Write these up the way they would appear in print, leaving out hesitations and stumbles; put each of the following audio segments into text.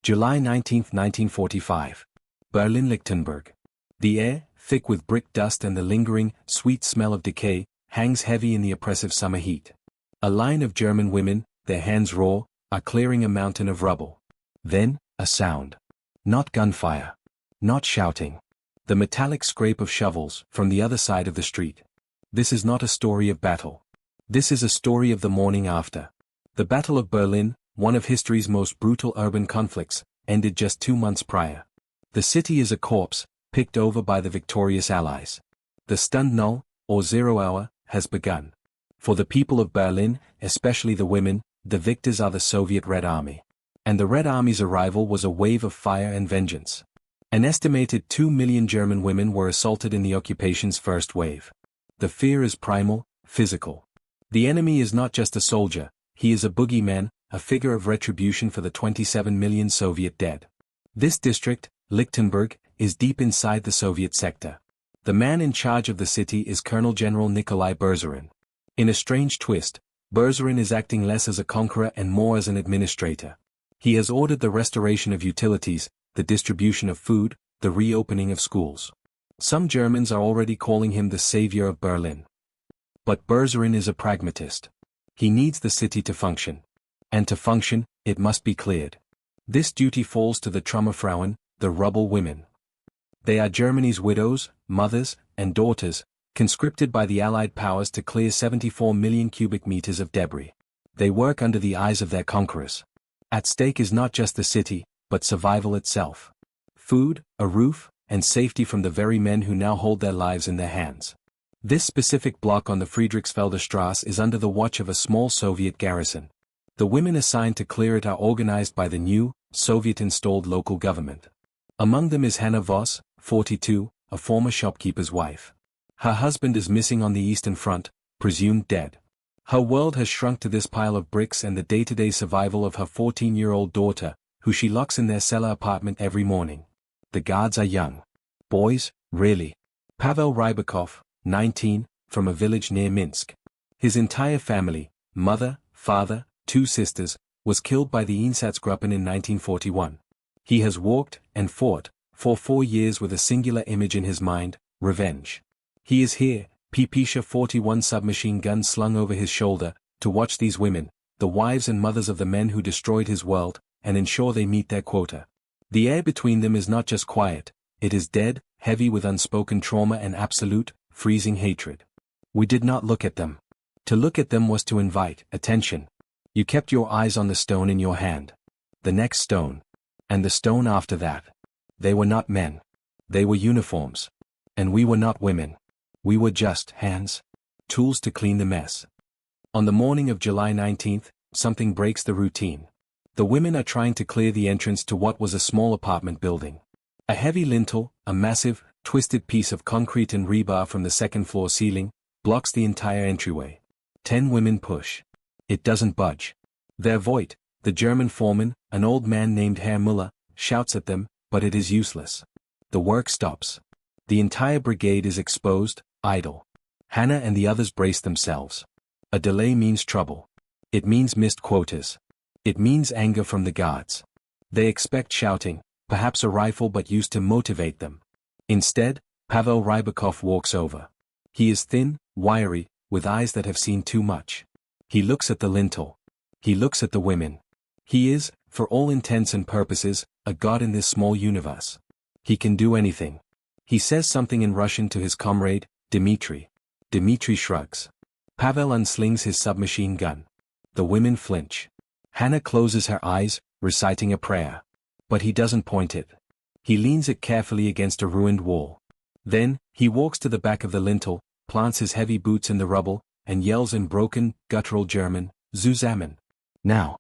July 19, 1945. Berlin-Lichtenberg. The air, thick with brick dust and the lingering, sweet smell of decay, hangs heavy in the oppressive summer heat. A line of German women, their hands raw, are clearing a mountain of rubble. Then, a sound. Not gunfire. Not shouting. The metallic scrape of shovels from the other side of the street. This is not a story of battle. This is a story of the morning after. The Battle of Berlin, one of history's most brutal urban conflicts, ended just 2 months prior. The city is a corpse, picked over by the victorious Allies. The Stunde Null, or 0 hour, has begun. For the people of Berlin, especially the women, the victors are the Soviet Red Army. And the Red Army's arrival was a wave of fire and vengeance. An estimated 2 million German women were assaulted in the occupation's first wave. The fear is primal, physical. The enemy is not just a soldier, he is a boogeyman, a figure of retribution for the 27 million Soviet dead. This district, Lichtenberg, is deep inside the Soviet sector. The man in charge of the city is Colonel General Nikolai Berzarin. In a strange twist, Berzarin is acting less as a conqueror and more as an administrator. He has ordered the restoration of utilities, the distribution of food, the reopening of schools. Some Germans are already calling him the savior of Berlin. But Berzarin is a pragmatist. He needs the city to function. And to function, it must be cleared. This duty falls to the Trümmerfrauen, the Rubble Women. They are Germany's widows, mothers, and daughters, conscripted by the Allied powers to clear 74 million cubic meters of debris. They work under the eyes of their conquerors. At stake is not just the city, but survival itself. Food, a roof, and safety from the very men who now hold their lives in their hands. This specific block on the Friedrichsfelder Straße is under the watch of a small Soviet garrison. The women assigned to clear it are organized by the new, Soviet-installed local government. Among them is Hanna Voss, 42, a former shopkeeper's wife. Her husband is missing on the Eastern Front, presumed dead. Her world has shrunk to this pile of bricks and the day-to-day survival of her 14-year-old daughter, who she locks in their cellar apartment every morning. The guards are young. Boys, really. Pavel Rybakov, 19, from a village near Minsk. His entire family, mother, father, 2 sisters, was killed by the Einsatzgruppen in 1941. He has walked and fought for 4 years with a singular image in his mind, revenge. He is here, PPSH 41 submachine gun slung over his shoulder, to watch these women, the wives and mothers of the men who destroyed his world, and ensure they meet their quota. The air between them is not just quiet, it is dead, heavy with unspoken trauma and absolute, freezing hatred. We did not look at them. To look at them was to invite attention. You kept your eyes on the stone in your hand. The next stone. And the stone after that. They were not men. They were uniforms. And we were not women. We were just hands. Tools to clean the mess. On the morning of July 19th, something breaks the routine. The women are trying to clear the entrance to what was a small apartment building. A heavy lintel, a massive, twisted piece of concrete and rebar from the second-floor ceiling, blocks the entire entryway. 10 women push. It doesn't budge. Their Voigt, the German foreman, an old man named Herr Müller, shouts at them, but it is useless. The work stops. The entire brigade is exposed, idle. Hannah and the others brace themselves. A delay means trouble. It means missed quotas. It means anger from the guards. They expect shouting, perhaps a rifle but used to motivate them. Instead, Pavel Rybakov walks over. He is thin, wiry, with eyes that have seen too much. He looks at the lintel. He looks at the women. He is, for all intents and purposes, a god in this small universe. He can do anything. He says something in Russian to his comrade, Dmitri. Dmitri shrugs. Pavel unslings his submachine gun. The women flinch. Hannah closes her eyes, reciting a prayer. But he doesn't point it. He leans it carefully against a ruined wall. Then, he walks to the back of the lintel, plants his heavy boots in the rubble, and yells in broken, guttural German, Zusammen. Now.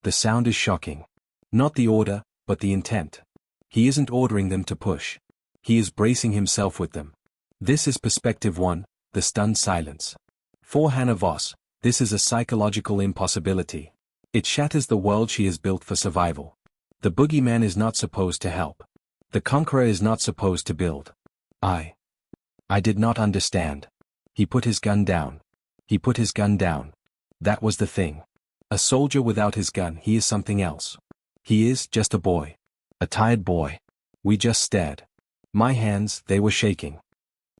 The sound is shocking. Not the order, but the intent. He isn't ordering them to push. He is bracing himself with them. This is perspective 1, the stunned silence. For Hannah Voss, this is a psychological impossibility. It shatters the world she has built for survival. The boogeyman is not supposed to help. The conqueror is not supposed to build. I did not understand. He put his gun down. He put his gun down. That was the thing. A soldier without his gun, he is something else. He is just a boy. A tired boy. We just stared. My hands, they were shaking.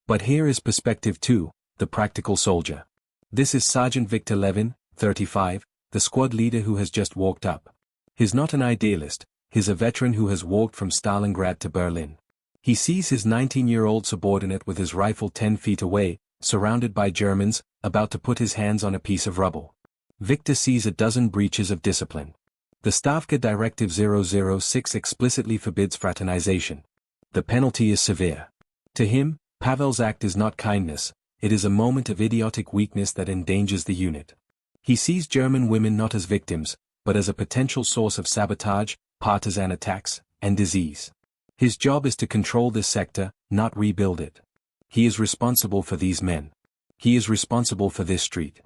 But here is perspective 2, the practical soldier. This is Sergeant Victor Levin, 35, the squad leader who has just walked up. He's not an idealist, he's a veteran who has walked from Stalingrad to Berlin. He sees his 19-year-old subordinate with his rifle 10 feet away, surrounded by Germans, about to put his hands on a piece of rubble. Victor sees a dozen breaches of discipline. The Stavka Directive 006 explicitly forbids fraternization. The penalty is severe. To him, Pavel's act is not kindness, it is a moment of idiotic weakness that endangers the unit. He sees German women not as victims, but as a potential source of sabotage, partisan attacks, and disease. His job is to control this sector, not rebuild it. He is responsible for these men. He is responsible for this street.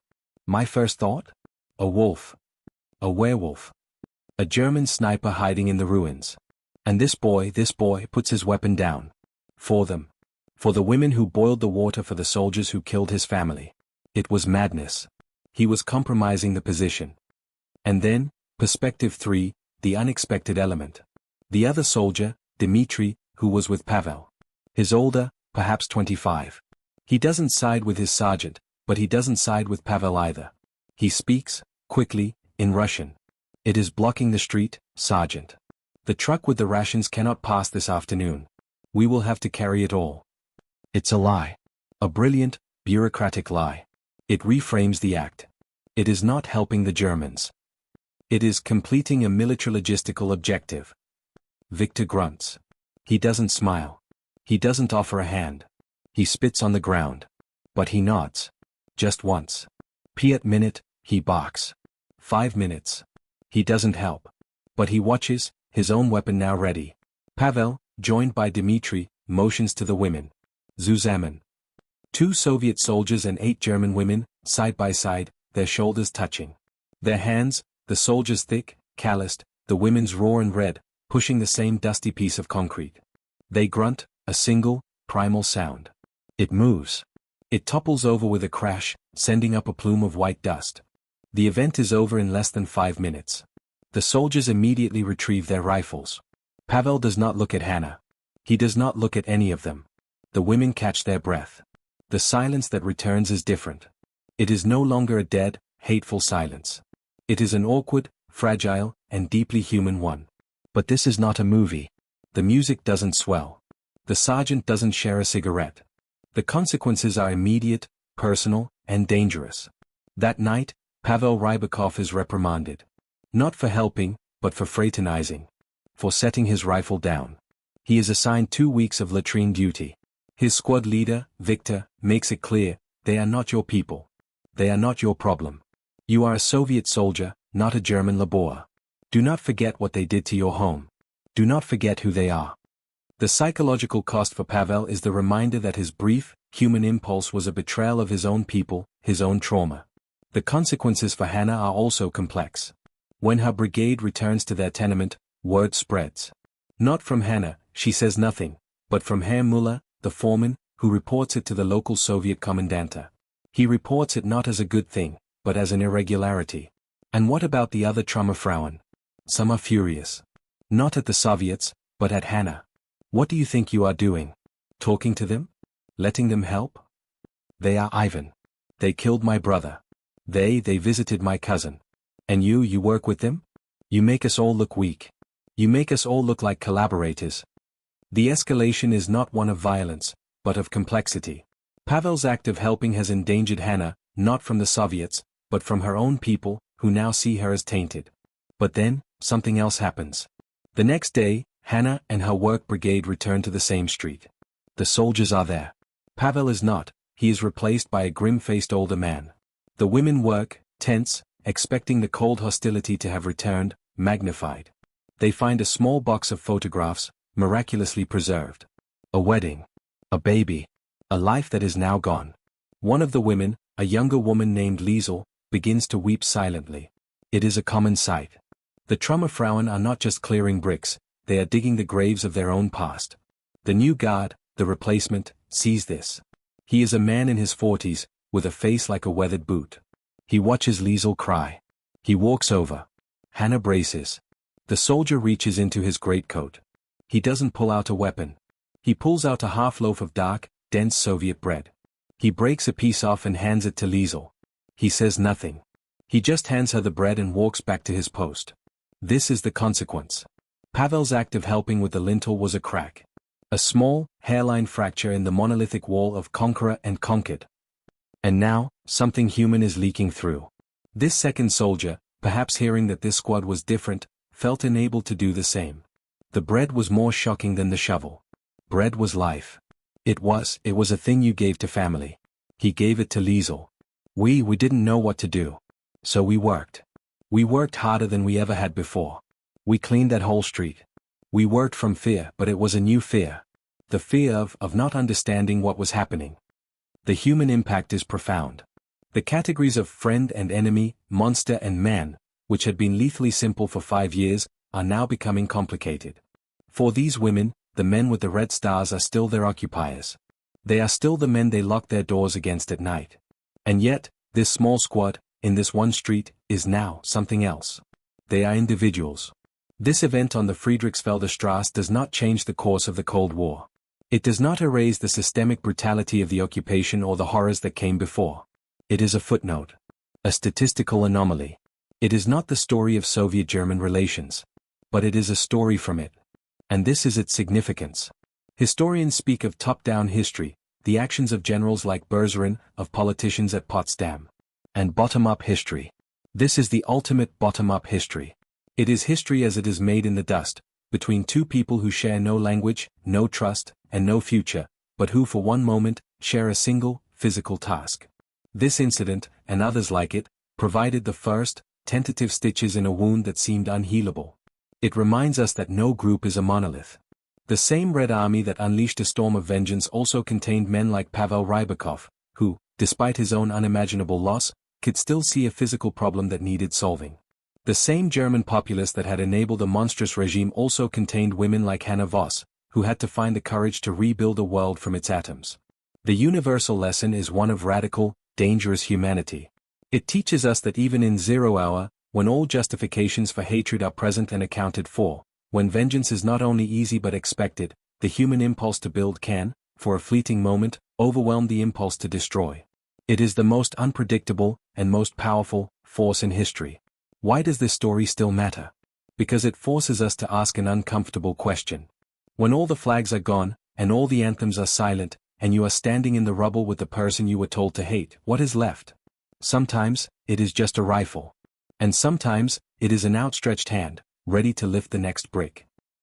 My first thought? A wolf. A werewolf. A German sniper hiding in the ruins. And this boy puts his weapon down. For them. For the women who boiled the water for the soldiers who killed his family. It was madness. He was compromising the position. And then, perspective 3, the unexpected element. The other soldier, Dmitri, who was with Pavel. His older, perhaps 25. He doesn't side with his sergeant, but he doesn't side with Pavel either. He speaks, quickly, in Russian. It is blocking the street, Sergeant. The truck with the rations cannot pass this afternoon. We will have to carry it all. It's a lie. A brilliant, bureaucratic lie. It reframes the act. It is not helping the Germans. It is completing a military logistical objective. Victor grunts. He doesn't smile. He doesn't offer a hand. He spits on the ground. But he nods. Just once. Piat minute, he barks. 5 minutes. He doesn't help. But he watches, his own weapon now ready. Pavel, joined by Dmitri, motions to the women. Zusammen. 2 Soviet soldiers and 8 German women, side by side, their shoulders touching. Their hands, the soldiers thick, calloused, the women's raw and red, pushing the same dusty piece of concrete. They grunt, a single, primal sound. It moves. It topples over with a crash, sending up a plume of white dust. The event is over in less than 5 minutes. The soldiers immediately retrieve their rifles. Pavel does not look at Hannah. He does not look at any of them. The women catch their breath. The silence that returns is different. It is no longer a dead, hateful silence. It is an awkward, fragile, and deeply human one. But this is not a movie. The music doesn't swell. The sergeant doesn't share a cigarette. The consequences are immediate, personal, and dangerous. That night, Pavel Rybakov is reprimanded. Not for helping, but for fraternizing. For setting his rifle down. He is assigned 2 weeks of latrine duty. His squad leader, Victor, makes it clear, they are not your people. They are not your problem. You are a Soviet soldier, not a German laborer. Do not forget what they did to your home. Do not forget who they are. The psychological cost for Pavel is the reminder that his brief, human impulse was a betrayal of his own people, his own trauma. The consequences for Hannah are also complex. When her brigade returns to their tenement, word spreads. Not from Hannah, she says nothing, but from Herr Müller, the foreman, who reports it to the local Soviet commandanta. He reports it not as a good thing, but as an irregularity. And what about the other Trümmerfrauen? Some are furious. Not at the Soviets, but at Hannah. What do you think you are doing? Talking to them? Letting them help? They are Ivan. They killed my brother. They visited my cousin. And you work with them? You make us all look weak. You make us all look like collaborators. The escalation is not one of violence, but of complexity. Pavel's act of helping has endangered Hannah, not from the Soviets, but from her own people, who now see her as tainted. But then, something else happens. The next day, Hannah and her work brigade return to the same street. The soldiers are there. Pavel is not, he is replaced by a grim-faced older man. The women work, tense, expecting the cold hostility to have returned, magnified. They find a small box of photographs, miraculously preserved. A wedding. A baby. A life that is now gone. One of the women, a younger woman named Liesel, begins to weep silently. It is a common sight. The Trümmerfrauen are not just clearing bricks, they are digging the graves of their own past. The new guard, the replacement, sees this. He is a man in his 40s, with a face like a weathered boot. He watches Liesel cry. He walks over. Hannah braces. The soldier reaches into his greatcoat. He doesn't pull out a weapon. He pulls out a half loaf of dark, dense Soviet bread. He breaks a piece off and hands it to Liesel. He says nothing. He just hands her the bread and walks back to his post. This is the consequence. Pavel's act of helping with the lintel was a crack. A small, hairline fracture in the monolithic wall of conqueror and conquered. And now, something human is leaking through. This second soldier, perhaps hearing that this squad was different, felt enabled to do the same. The bread was more shocking than the shovel. Bread was life. It was a thing you gave to family. He gave it to Liesel. We didn't know what to do. So we worked. We worked harder than we ever had before. We cleaned that whole street. We worked from fear, but it was a new fear. The fear of not understanding what was happening. The human impact is profound. The categories of friend and enemy, monster and man, which had been lethally simple for 5 years, are now becoming complicated. For these women, the men with the red stars are still their occupiers. They are still the men they lock their doors against at night. And yet, this small squad, in this one street, is now something else. They are individuals. This event on the Friedrichsfelder Straße does not change the course of the Cold War. It does not erase the systemic brutality of the occupation or the horrors that came before. It is a footnote. A statistical anomaly. It is not the story of Soviet-German relations. But it is a story from it. And this is its significance. Historians speak of top-down history, the actions of generals like Bergeron, of politicians at Potsdam. And bottom-up history. This is the ultimate bottom-up history. It is history as it is made in the dust, between two people who share no language, no trust, and no future, but who for one moment, share a single, physical task. This incident, and others like it, provided the first, tentative stitches in a wound that seemed unhealable. It reminds us that no group is a monolith. The same Red Army that unleashed a storm of vengeance also contained men like Pavel Rybakov, who, despite his own unimaginable loss, could still see a physical problem that needed solving. The same German populace that had enabled a monstrous regime also contained women like Hannah Voss, who had to find the courage to rebuild a world from its atoms. The universal lesson is one of radical, dangerous humanity. It teaches us that even in 0 hour, when all justifications for hatred are present and accounted for, when vengeance is not only easy but expected, the human impulse to build can, for a fleeting moment, overwhelm the impulse to destroy. It is the most unpredictable, and most powerful, force in history. Why does this story still matter? Because it forces us to ask an uncomfortable question. When all the flags are gone, and all the anthems are silent, and you are standing in the rubble with the person you were told to hate, what is left? Sometimes, it is just a rifle. And sometimes, it is an outstretched hand, ready to lift the next brick.